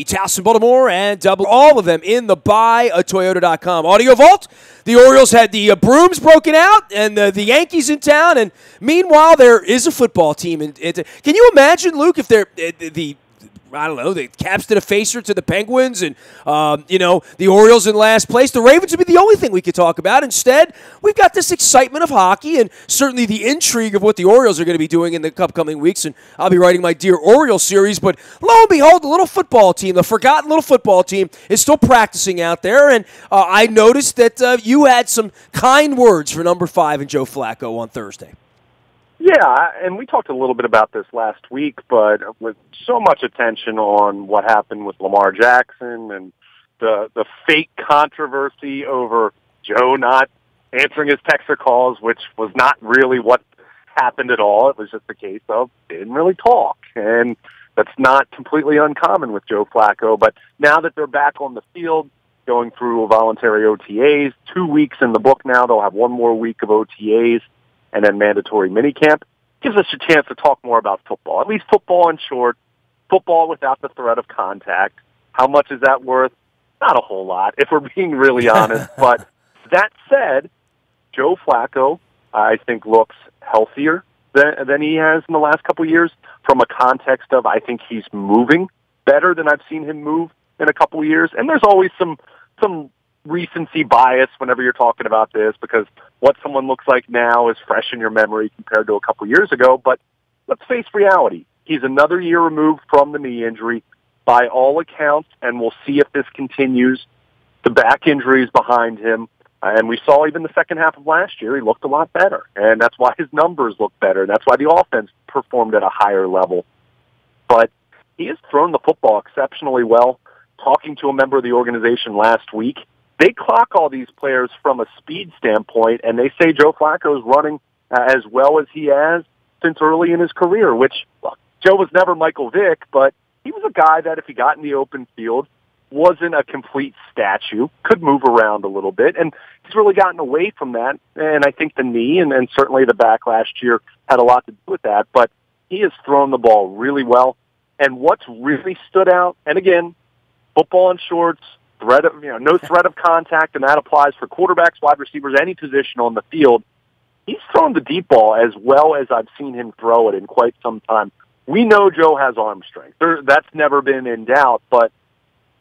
Towson, Baltimore, and double all of them in the buyatoyota.com Audio Vault. The Orioles had the brooms broken out and the Yankees in town, and meanwhile there is a football team. Can you imagine, Luke, if they're the Caps did a facer to the Penguins, and the Orioles in last place. The Ravens would be the only thing we could talk about. Instead, we've got this excitement of hockey and certainly the intrigue of what the Orioles are going to be doing in the upcoming weeks. And I'll be writing my Dear Orioles series. But lo and behold, the little football team, the forgotten little football team, is still practicing out there. And I noticed that you had some kind words for number 5 and Joe Flacco on Thursday. Yeah, and we talked a little bit about this last week, but with so much attention on what happened with Lamar Jackson and the fake controversy over Joe not answering his text or calls, which was not really what happened at all. It was just a case of they didn't really talk, and that's not completely uncommon with Joe Flacco. But now that they're back on the field, going through voluntary OTAs, 2 weeks in the book now, they'll have one more week of OTAs, and then mandatory minicamp, gives us a chance to talk more about football, at least football in short, football without the threat of contact. How much is that worth? Not a whole lot, if we're being really honest. But that said, Joe Flacco, I think, looks healthier than he has in the last couple of years from a context of I think he's moving better than I've seen him move in a couple of years. And there's always some recency bias whenever you're talking about this because what someone looks like now is fresh in your memory compared to a couple years ago. But let's face reality. He's another year removed from the knee injury by all accounts, and we'll see if this continues. The back injury is behind him, and we saw even the second half of last year he looked a lot better, and that's why his numbers look better, and that's why the offense performed at a higher level. But he has thrown the football exceptionally well. Talking to a member of the organization last week, they clock all these players from a speed standpoint, and they say Joe Flacco is running as well as he has since early in his career, which, look, Joe was never Michael Vick, but he was a guy that if he got in the open field, wasn't a complete statue, could move around a little bit, and he's really gotten away from that, and I think the knee and certainly the back last year had a lot to do with that, but he has thrown the ball really well, and what's really stood out, and again, football in shorts, no threat of contact, and that applies for quarterbacks, wide receivers, any position on the field. He's thrown the deep ball as well as I've seen him throw it in quite some time. We know Joe has arm strength. That's never been in doubt, but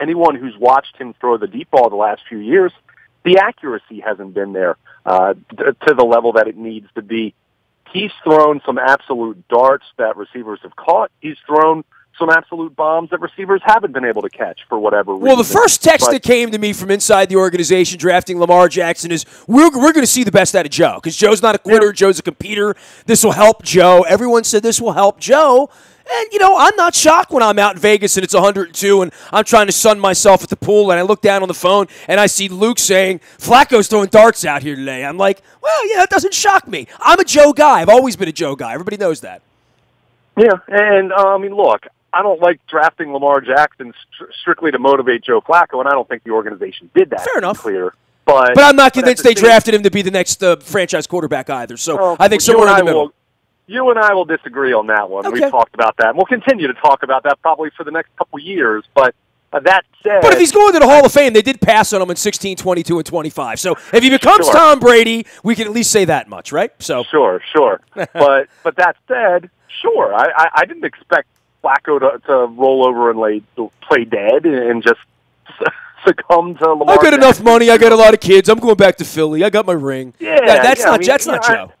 anyone who's watched him throw the deep ball the last few years, the accuracy hasn't been there to the level that it needs to be. He's thrown some absolute darts that receivers have caught. He's thrown some absolute bombs that receivers haven't been able to catch for whatever reason. Well, the first text that came to me from inside the organization drafting Lamar Jackson is, we're going to see the best out of Joe, because Joe's not a quitter, Joe's a competitor. This will help Joe. Everyone said this will help Joe. And, I'm not shocked when I'm out in Vegas and it's 102 and I'm trying to sun myself at the pool and I look down on the phone and I see Luke saying, Flacco's throwing darts out here today. I'm like, well, yeah, that doesn't shock me. I'm a Joe guy. I've always been a Joe guy. Everybody knows that. Yeah, and, look, I don't like drafting Lamar Jackson strictly to motivate Joe Flacco, and I don't think the organization did that. Fair enough. Clear. But I'm not convinced they drafted him to be the next franchise quarterback either. So I think somewhere in the middle. You and I will disagree on that one. Okay. We've talked about that. And we'll continue to talk about that probably for the next couple years. But that said... But if he's going to the Hall of Fame, they did pass on him in 16, 22, and 25. So if he becomes Tom Brady, we can at least say that much, right? So Sure. but that said, sure. I didn't expect Flacco to roll over and play dead and just succumb to Lamar. I got enough money. I got a lot of kids. I'm going back to Philly. I got my ring. That's not Joe.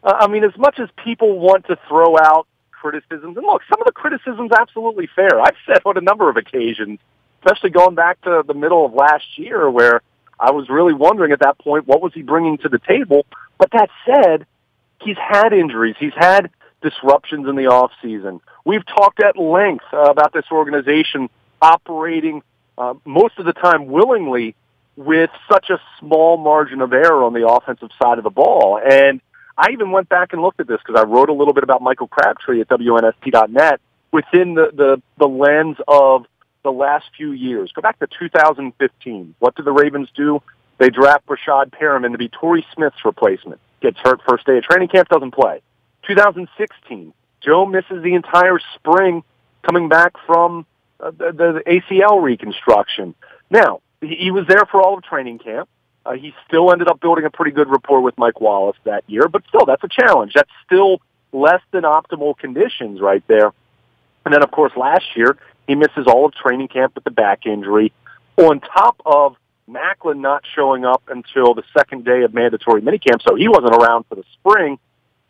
As much as people want to throw out criticisms, and look, some of the criticism's absolutely fair. I've said on a number of occasions, especially going back to the middle of last year, where I was really wondering at that point, what was he bringing to the table? But that said, he's had injuries. He's had disruptions in the offseason. We've talked at length about this organization operating most of the time willingly with such a small margin of error on the offensive side of the ball. And I even went back and looked at this because I wrote a little bit about Michael Crabtree at WNST.net within the lens of the last few years. Go back to 2015. What did the Ravens do? They draft Rashad Perriman to be Torrey Smith's replacement. Gets hurt first day of training camp, doesn't play. 2016, Joe misses the entire spring coming back from the ACL reconstruction. Now, he was there for all of training camp. He still ended up building a pretty good rapport with Mike Wallace that year, but still, that's a challenge. That's still less than optimal conditions right there. And then, of course, last year, he misses all of training camp with the back injury, on top of Macklin not showing up until the second day of mandatory minicamp, so he wasn't around for the spring.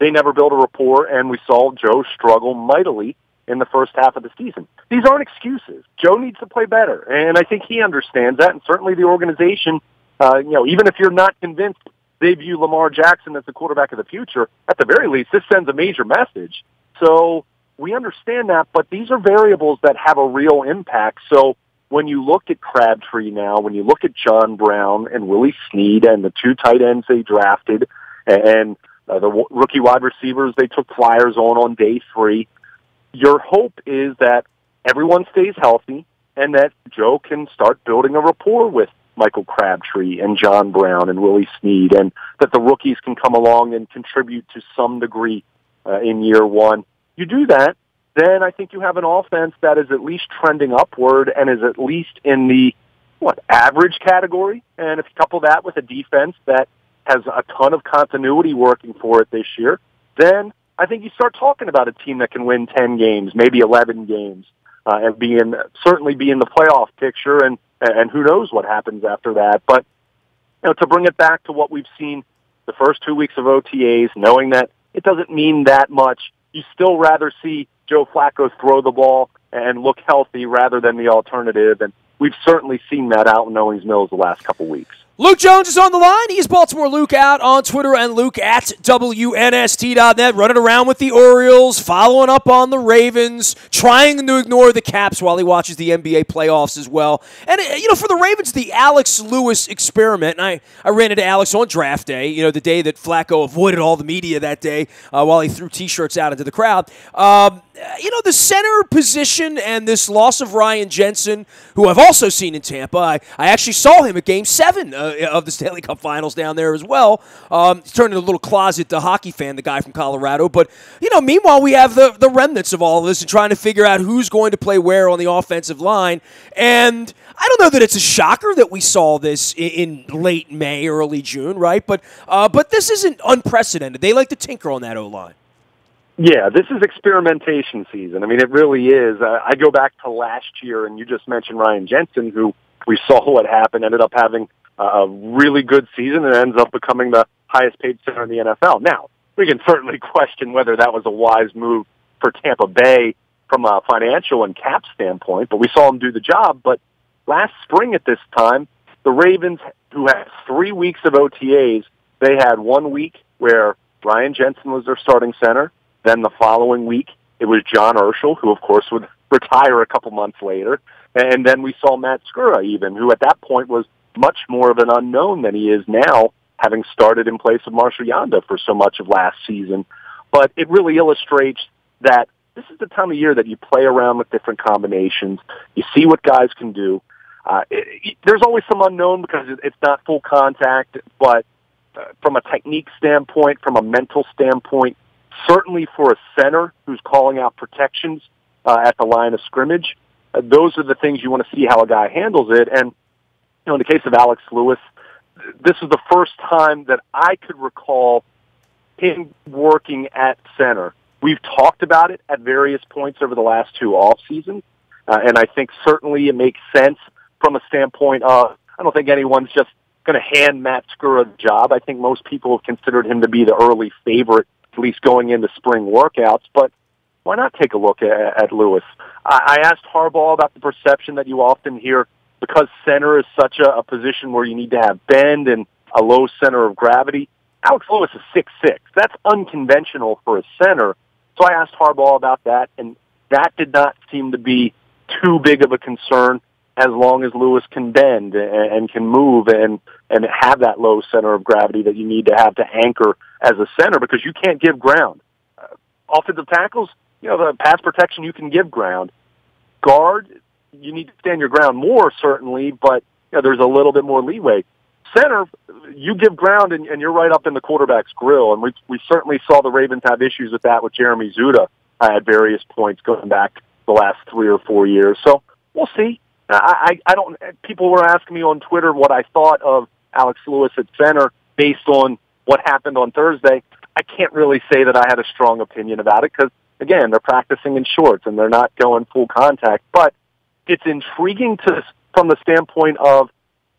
They never built a rapport, and we saw Joe struggle mightily in the first half of the season. These aren't excuses. Joe needs to play better, and I think he understands that, and certainly the organization, even if you're not convinced they view Lamar Jackson as the quarterback of the future, at the very least, this sends a major message. So we understand that, but these are variables that have a real impact. So when you look at Crabtree now, when you look at John Brown and Willie Snead and the two tight ends they drafted, and the rookie wide receivers they took flyers on day 3, your hope is that everyone stays healthy and that Joe can start building a rapport with Michael Crabtree and John Brown and Willie Snead, and that the rookies can come along and contribute to some degree in year 1. You do that, then I think you have an offense that is at least trending upward and is at least in the, average category. And if you couple that with a defense that has a ton of continuity working for it this year, then I think you start talking about a team that can win 10 games, maybe 11 games, and certainly be in the playoff picture, and who knows what happens after that. But to bring it back to what we've seen the first 2 weeks of OTAs, knowing that it doesn't mean that much, you still rather see Joe Flacco throw the ball and look healthy rather than the alternative, and we've certainly seen that out in Owings Mills the last couple weeks. Luke Jones is on the line. He's Baltimore Luke out on Twitter, and Luke at WNST.net, running around with the Orioles, following up on the Ravens, trying to ignore the Caps while he watches the NBA playoffs as well. And, for the Ravens, the Alex Lewis experiment, and I ran into Alex on draft day, the day that Flacco avoided all the media that day while he threw T-shirts out into the crowd. The center position and this loss of Ryan Jensen, who I've also seen in Tampa. I actually saw him at Game 7 of the Stanley Cup Finals down there as well. He's turned into a little closet hockey fan, the guy from Colorado. But, meanwhile, we have the remnants of all of this and trying to figure out who's going to play where on the offensive line. And I don't know that it's a shocker that we saw this in late May, early June, right? But this isn't unprecedented. They like to tinker on that O-line. Yeah, this is experimentation season. I mean, it really is. I go back to last year, and you just mentioned Ryan Jensen, who we saw what happened, ended up having a really good season and ends up becoming the highest-paid center in the NFL. Now, we can certainly question whether that was a wise move for Tampa Bay from a financial and cap standpoint, but we saw him do the job. But last spring at this time, the Ravens, who had 3 weeks of OTAs, they had 1 week where Ryan Jensen was their starting center. Then the following week, it was John Urschel, who, of course, would retire a couple months later. And then we saw Matt Skura even, who at that point was much more of an unknown than he is now, having started in place of Marshall Yonder for so much of last season. But it really illustrates that this is the time of year that you play around with different combinations. You see what guys can do. There's always some unknown because it's not full contact, but from a technique standpoint, from a mental standpoint, certainly for a center who's calling out protections at the line of scrimmage, those are the things you want to see how a guy handles it. And, in the case of Alex Lewis, this is the first time that I could recall him working at center. We've talked about it at various points over the last 2 off seasons, and I think certainly it makes sense from a standpoint of, I don't think anyone's just going to hand Matt Skura the job. I think most people have considered him to be the early favorite, at least going into spring workouts, but why not take a look at Lewis? I asked Harbaugh about the perception that you often hear because center is such a position where you need to have bend and a low center of gravity. Alex Lewis is 6'6". That's unconventional for a center. So I asked Harbaugh about that, and that did not seem to be too big of a concern as long as Lewis can bend and can move and have that low center of gravity that you need to have to anchor as a center, because you can't give ground. Offensive tackles, the pass protection, you can give ground. Guard, you need to stand your ground more, certainly, but there's a little bit more leeway. Center, you give ground and you're right up in the quarterback's grill, and we certainly saw the Ravens have issues with that with Jeremy Zuda at various points going back the last 3 or 4 years. So we'll see. I don't. People were asking me on Twitter what I thought of Alex Lewis at center based on what happened on Thursday. I can't really say that I had a strong opinion about it because, again, they're practicing in shorts and they're not going full contact. But it's intriguing from the standpoint of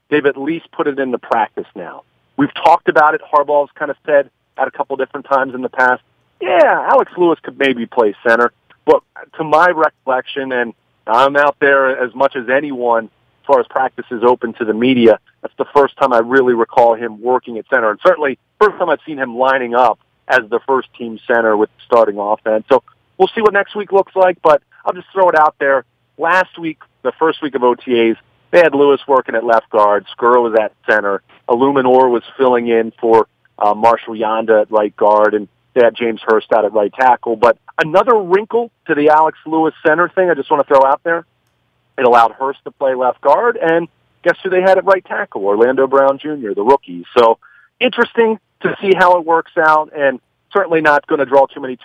they've at least put it into practice now. We've talked about it. Harbaugh's kind of said at a couple different times in the past, yeah, Alex Lewis could maybe play center. But to my recollection, and I'm out there as much as anyone as far as practice is open to the media, that's the first time I really recall him working at center. And certainly first time I've seen him lining up as the first-team center with the starting offense. So we'll see what next week looks like, but I'll just throw it out there. Last week, the first week of OTAs, they had Lewis working at left guard. Skura was at center. Illuminor was filling in for Marshall Yonder at right guard, and they had James Hurst out at right tackle. But another wrinkle to the Alex Lewis center thing I just want to throw out there, it allowed Hurst to play left guard, and guess who they had at right tackle? Orlando Brown Jr., the rookie. So interesting to see how it works out, and certainly not going to draw too many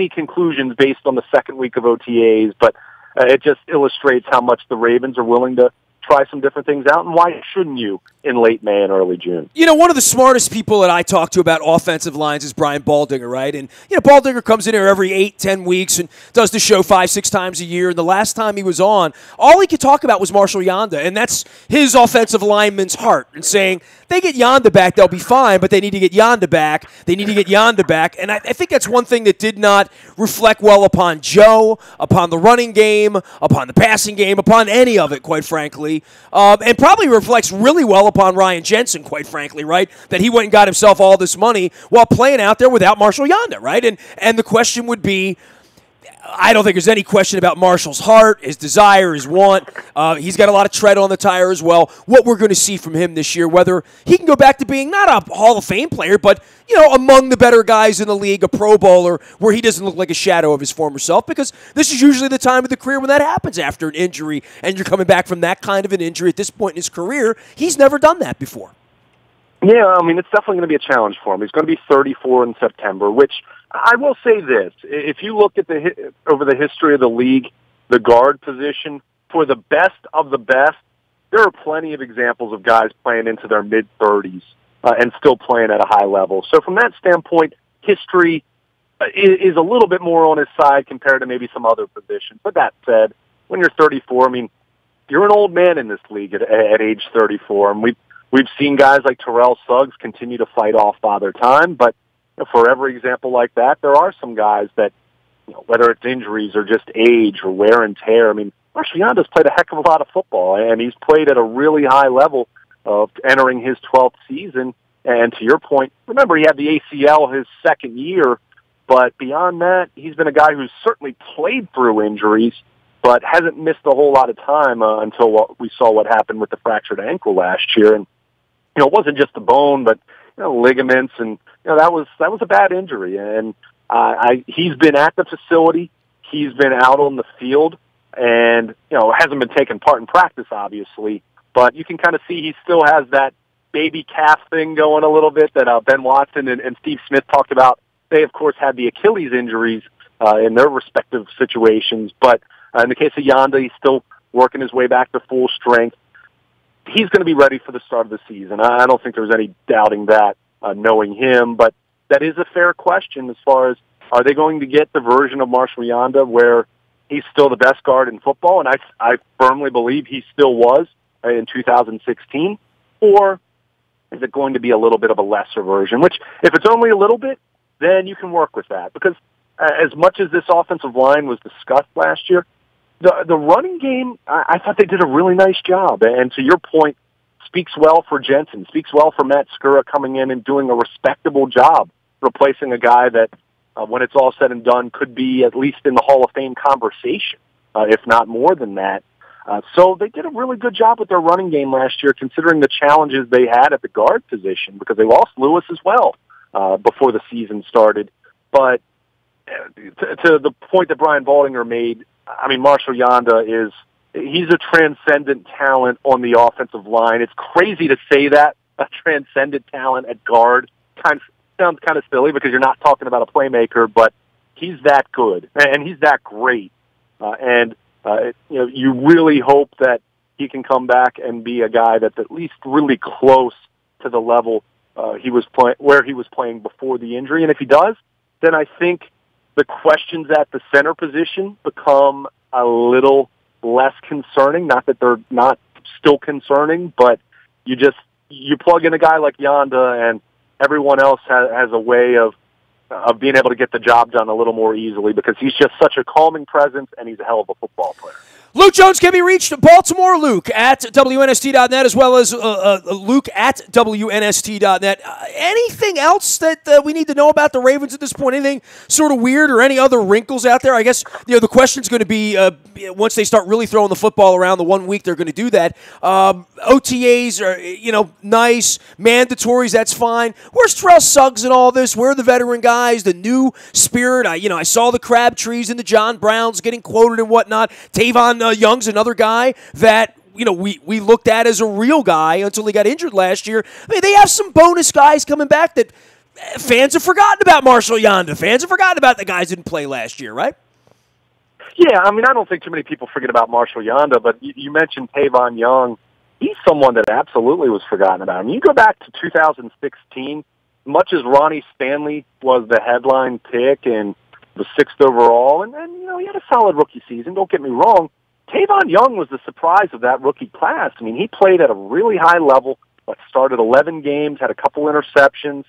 conclusions based on the second week of OTAs, but it just illustrates how much the Ravens are willing to try some different things out, and why shouldn't you in late May and early June? You know, one of the smartest people that I talk to about offensive lines is Brian Baldinger, right? And, you know, Baldinger comes in here every 8-10 weeks and does the show 5-6 times a year. And the last time he was on, all he could talk about was Marshall Yonder, and that's his offensive lineman's heart, and saying, they get Yonder back, they'll be fine, but they need to get Yonder back. They need to get Yonder back. And I think that's one thing that did not reflect well upon Joe, upon the running game, upon the passing game, upon any of it, quite frankly. And probably reflects really well upon Ryan Jensen, quite frankly, right? That he went and got himself all this money while playing out there without Marshall Yonder, right? And the question would be, I don't think there's any question about Marshall's heart, his desire, his want. He's got a lot of tread on the tire as well. What we're going to see from him this year, whether he can go back to being not a Hall of Fame player, but, you know, among the better guys in the league, a Pro Bowler, where he doesn't look like a shadow of his former self, because this is usually the time of the career when that happens after an injury, and you're coming back from that kind of an injury at this point in his career. He's never done that before. Yeah, I mean, it's definitely going to be a challenge for him. He's going to be 34 in September, which I will say this. If you look at over the history of the league, the guard position, for the best of the best, there are plenty of examples of guys playing into their mid-30s and still playing at a high level. So from that standpoint, history is a little bit more on his side compared to maybe some other positions. But that said, when you're 34, I mean, you're an old man in this league at age 34, and we've seen guys like Terrell Suggs continue to fight off Father Time, but for every example like that, there are some guys that, you know, whether it's injuries or just age or wear and tear. I mean, Marshall Yanda's played a heck of a lot of football, and he's played at a really high level of entering his 12th season. And to your point, remember, he had the ACL his second year, but beyond that, he's been a guy who's certainly played through injuries, but hasn't missed a whole lot of time until we saw what happened with the fractured ankle last year. And, you know, it wasn't just the bone, but, you know, ligaments, and, you know, that was a bad injury. And he's been at the facility, he's been out on the field, and, you know, hasn't been taking part in practice, obviously, but you can kind of see he still has that baby calf thing going a little bit that Ben Watson and Steve Smith talked about. They, of course, had the Achilles injuries in their respective situations, but in the case of Yanda, he's still working his way back to full strength. He's going to be ready for the start of the season. I don't think there's any doubting that, knowing him, but that is a fair question as far as, are they going to get the version of Marshall Yanda where he's still the best guard in football, and I firmly believe he still was in 2016, or is it going to be a little bit of a lesser version, which, if it's only a little bit, then you can work with that, because as much as this offensive line was discussed last year, the running game, I thought they did a really nice job. And to your point, speaks well for Jensen, speaks well for Matt Skura coming in and doing a respectable job, replacing a guy that, when it's all said and done, could be at least in the Hall of Fame conversation, if not more than that. So they did a really good job with their running game last year, considering the challenges they had at the guard position, because they lost Lewis as well before the season started. But to the point that Brian Baldinger made, I mean, Marshall Yanda he's a transcendent talent on the offensive line. It's crazy to say that, a transcendent talent at guard. Sounds kind of silly because you're not talking about a playmaker, but he's that good, and he's that great. And You really hope that he can come back and be a guy that's at least really close to the level where he was playing before the injury. And if he does, then I think the questions at the center position become a little less concerning. Not that they're not still concerning, but you plug in a guy like Yonder, and everyone else has a way of being able to get the job done a little more easily because he's just such a calming presence and he's a hell of a football player. Luke Jones can be reached Baltimore Luke at WNST.net as well as Luke at WNST.net. Anything else that we need to know about the Ravens at this point? Anything sort of weird or any other wrinkles out there? I guess the question's going to be once they start really throwing the football around the 1 week they're going to do that. OTAs are nice, mandatories, that's fine. Where's Terrell Suggs in all this? Where are the veteran guys? The new spirit? I saw the Crabtrees and the John Browns getting quoted and whatnot. Tavon Young's another guy that we looked at as a real guy until he got injured last year. I mean, they have some bonus guys coming back that fans have forgotten about. Marshall Yonder. Fans have forgotten about the guys who didn't play last year, right? Yeah, I don't think too many people forget about Marshall Yonder, but you mentioned Pavan Young. He's someone that absolutely was forgotten about. You go back to 2016, much as Ronnie Stanley was the headline pick and the 6th overall, and he had a solid rookie season, don't get me wrong. Pavan Young was the surprise of that rookie class. He played at a really high level, started 11 games, had a couple interceptions.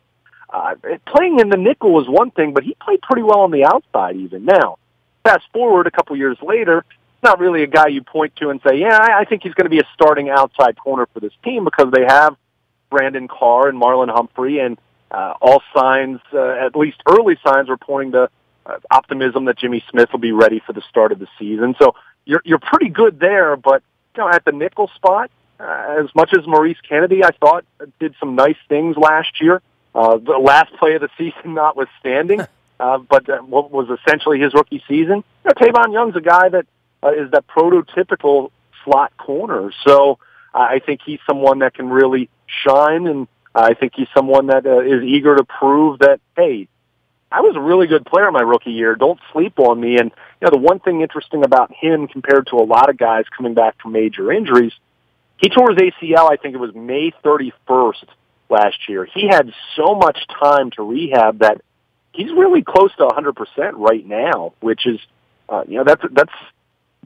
Playing in the nickel was one thing, but he played pretty well on the outside even. Now, fast forward a couple years later, not really a guy you point to and say, I think he's going to be a starting outside corner for this team because they have Brandon Carr and Marlon Humphrey, and all signs, at least early signs, are pointing to optimism that Jimmy Smith will be ready for the start of the season. So you're pretty good there, but at the nickel spot, as much as Maurice Kennedy, I thought, did some nice things last year, the last play of the season notwithstanding, but what was essentially his rookie season, Pavan Young's a guy that is that prototypical slot corner. So I think he's someone that can really shine, and I think he's someone that is eager to prove that, hey, I was a really good player my rookie year. Don't sleep on me. And the one thing interesting about him compared to a lot of guys coming back from major injuries, he tore his ACL, I think it was May 31st last year. He had so much time to rehab that he's really close to 100% right now, which is, that's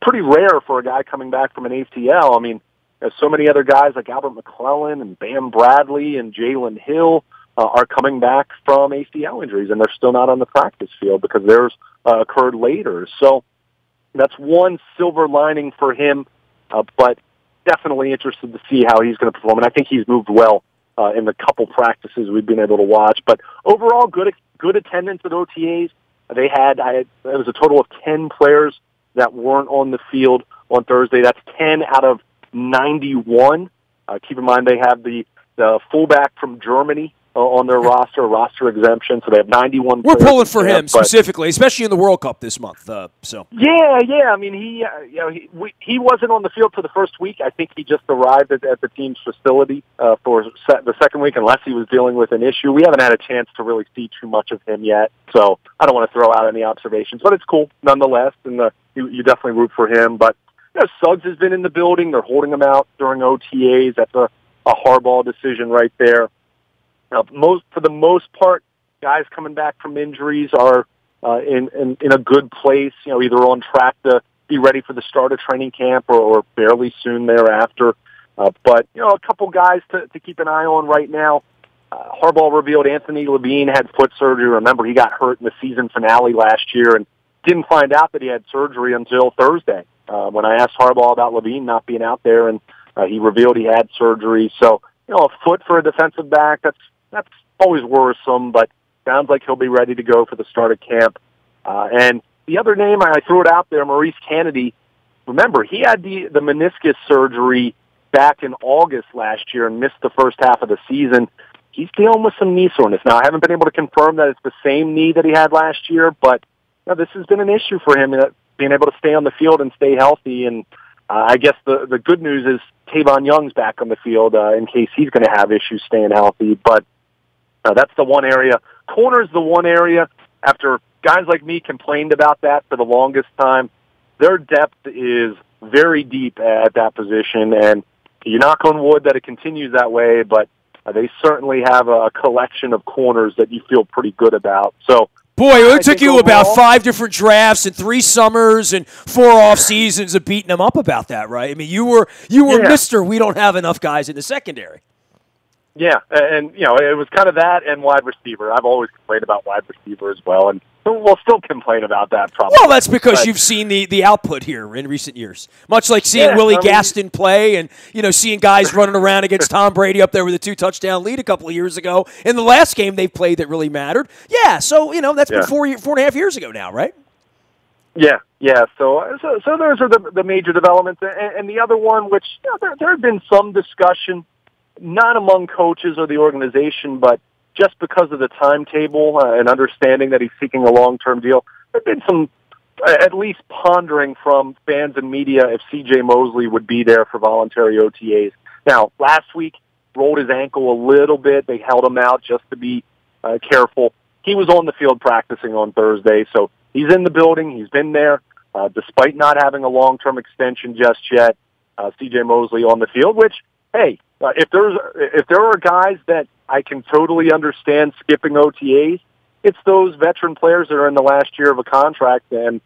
pretty rare for a guy coming back from an ACL. There's so many other guys like Albert McClellan and Bam Bradley and Jalen Hill are coming back from ACL injuries, and they're still not on the practice field because theirs occurred later. So that's one silver lining for him, but definitely interested to see how he's going to perform. And I think he's moved well in the couple practices we've been able to watch. But overall, good attendance at OTAs. It was a total of 10 players that weren't on the field on Thursday. That's 10 out of 91. Keep in mind they have the fullback from Germany on their roster exemption, so they have 91 We're players. pulling for him specifically, especially in the World Cup this month. Yeah. He wasn't on the field for the first week. I think he just arrived at the team's facility for the second week, unless he was dealing with an issue. We haven't had a chance to really see too much of him yet, so I don't want to throw out any observations, but it's cool nonetheless, and you definitely root for him. But Suggs has been in the building. They're holding him out during OTAs. That's a hardball decision right there. For the most part, guys coming back from injuries are in a good place, either on track to be ready for the start of training camp or fairly soon thereafter. But a couple guys to keep an eye on right now. Harbaugh revealed Anthony Levine had foot surgery. Remember, he got hurt in the season finale last year and didn't find out that he had surgery until Thursday. When I asked Harbaugh about Levine not being out there, and he revealed he had surgery. So, a foot for a defensive back, that's always worrisome, but sounds like he'll be ready to go for the start of camp. And the other name, I threw it out there, Maurice Kennedy. Remember, he had the meniscus surgery back in August last year and missed the first half of the season. He's dealing with some knee soreness. Now, I haven't been able to confirm that it's the same knee that he had last year, but this has been an issue for him, being able to stay on the field and stay healthy. And I guess the good news is Pavan Young's back on the field in case he's going to have issues staying healthy. But that's the one area. Corner's the one area, after guys like me complained about that for the longest time, their depth is very deep at that position, and you knock on wood that it continues that way, but they certainly have a collection of corners that you feel pretty good about. So, boy, it took you about 5 different drafts and 3 summers and 4 off seasons of beating them up about that, right? I mean, you were Mr. We don't have enough guys in the secondary. Yeah, and it was kind of that and wide receiver. I've always complained about wide receiver as well, and we'll still complain about that probably. Well, that's because you've seen the output here in recent years. Much like seeing Willie Gaston play and, seeing guys running around against Tom Brady up there with a 2-touchdown lead a couple of years ago. In the last game they've played that really mattered. Yeah, so, that's been 4.5 years ago now, right? Yeah. So those are the major developments. And the other one, which there had been some discussion, not among coaches or the organization, but just because of the timetable and understanding that he's seeking a long-term deal, there had been some, at least pondering from fans and media if C.J. Mosley would be there for voluntary OTAs. Now, last week, rolled his ankle a little bit. They held him out just to be careful. He was on the field practicing on Thursday, so he's in the building. He's been there, despite not having a long-term extension just yet. C.J. Mosley on the field, which, hey, if there are guys that I can totally understand skipping OTAs, it's those veteran players that are in the last year of a contract and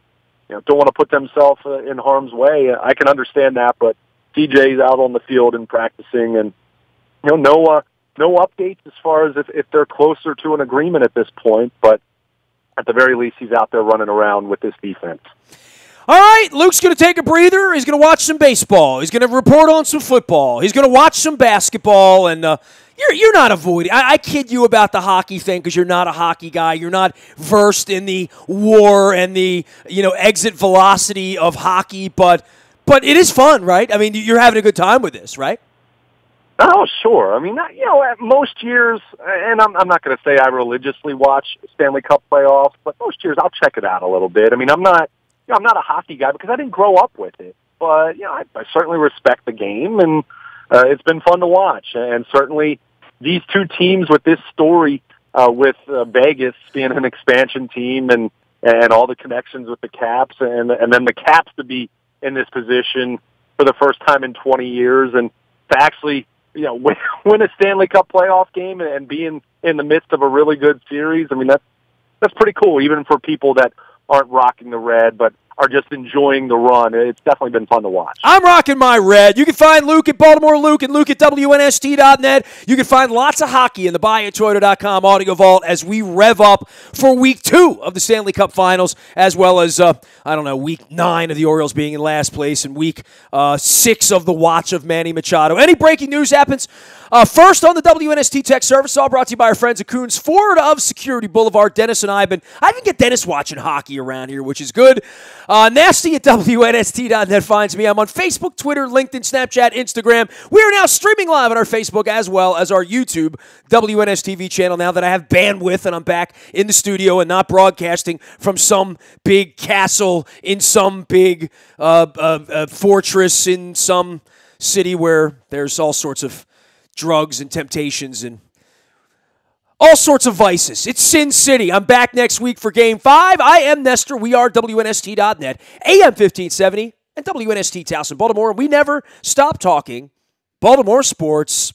don't want to put themselves in harm's way. I can understand that, but CJ's out on the field and practicing, and no updates as far as if they're closer to an agreement at this point. But at the very least, he's out there running around with this defense. All right, Luke's going to take a breather. He's going to watch some baseball. He's going to report on some football. He's going to watch some basketball. And you're not avoiding. I kid you about the hockey thing because you're not a hockey guy. You're not versed in the war and the exit velocity of hockey. But it is fun, right? I mean, you're having a good time with this, right? Oh, sure. I mean, at most years, and I'm not going to say I religiously watch Stanley Cup playoffs, but most years I'll check it out a little bit. I mean, I'm not a hockey guy because I didn't grow up with it, but I certainly respect the game, and it's been fun to watch. And certainly, these two teams with this story, with Vegas being an expansion team, and all the connections with the Caps, and then the Caps to be in this position for the first time in 20 years, and to actually win a Stanley Cup playoff game and be in the midst of a really good series. I mean, that's pretty cool, even for people that aren't rocking the red, but are just enjoying the run. It's definitely been fun to watch. I'm rocking my red. You can find Luke at Baltimore Luke and Luke at WNST.net. You can find lots of hockey in the BuyAToyota.com audio vault as we rev up for Week 2 of the Stanley Cup Finals, as well as, Week 9 of the Orioles being in last place and Week 6 of the watch of Manny Machado. Any breaking news happens first on the WNST Tech Service, all brought to you by our friends at Coons Ford of Security Boulevard. Dennis and I even get Dennis watching hockey around here, which is good. Nasty at WNST.net finds me. I'm on Facebook, Twitter, LinkedIn, Snapchat, Instagram. We are now streaming live on our Facebook as well as our YouTube WNSTV channel now that I have bandwidth and I'm back in the studio and not broadcasting from some big castle in some big fortress in some city where there's all sorts of drugs and temptations and all sorts of vices. It's Sin City. I'm back next week for Game 5. I am Nestor. We are WNST.net, AM 1570, and WNST Towson, Baltimore. And we never stop talking Baltimore sports.